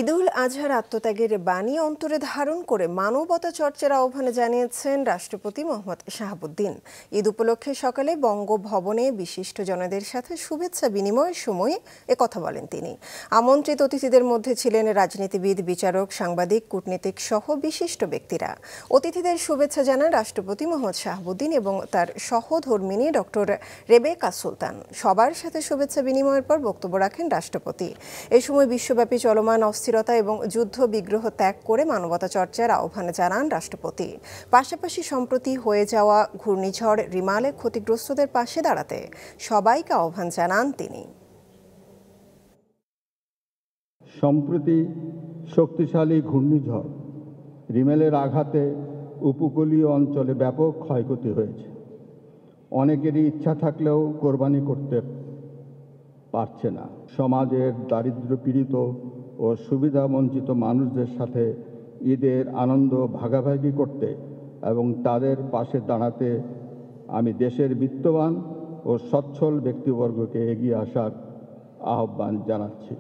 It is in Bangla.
ঈদুল আজহার আত্মত্যাগের বাণী অন্তরে ধারণ করে মানবতা চর্চার আহ্বান জানিয়েছেন রাষ্ট্রপতি মোহাম্মদ শাহাবুদ্দিন। ঈদ উপলক্ষে সকালে বঙ্গভবনে বিশিষ্টজনদের সাথে শুভেচ্ছা বিনিময়ের সময় একথা বলেন তিনি। আমন্ত্রিত অতিথিদের মধ্যে ছিলেন রাজনীতিবিদ, বিচারক, সাংবাদিক, কূটনীতিক সহ বিশিষ্ট ব্যক্তিরা। অতিথিদের শুভেচ্ছা জানান রাষ্ট্রপতি মোহাম্মদ শাহাবুদ্দিন এবং তার সহধর্মিণী ডক্টর রেবেকা সুলতান। সবার সাথে শুভেচ্ছা বিনিময়ের পর বক্তব্য রাখেন রাষ্ট্রপতি। এ সময় বিশ্বব্যাপী চলমান অস্থিরতা এবং যুদ্ধ বিগ্রহ ত্যাগ করে মানবতা চর্চার আহ্বান জানান রাষ্ট্রপতি। পাশাপাশি সম্প্রতি হয়ে যাওয়া ঘূর্ণিঝড় রিমালে ক্ষতিগ্রস্তদের পাশে দাঁড়াতে সবাইকে আহ্বান জানান তিনি। সম্প্রতি শক্তিশালী ঘূর্ণিঝড় রিমেলের আঘাতে উপকূলীয় অঞ্চলে ব্যাপক ক্ষয়ক্ষতি হয়েছে। অনেকেরই ইচ্ছা থাকলেও কোরবানি করতে পারছে না। সমাজের দারিদ্র্য পীড়িত ও সুবিধাবঞ্চিত মানুষদের সাথে ঈদের আনন্দ ভাগাভাগি করতে এবং তাদের পাশে দাঁড়াতে আমি দেশের বিত্তবান ও সচ্ছল ব্যক্তিবর্গকে এগিয়ে আসার আহ্বান জানাচ্ছি।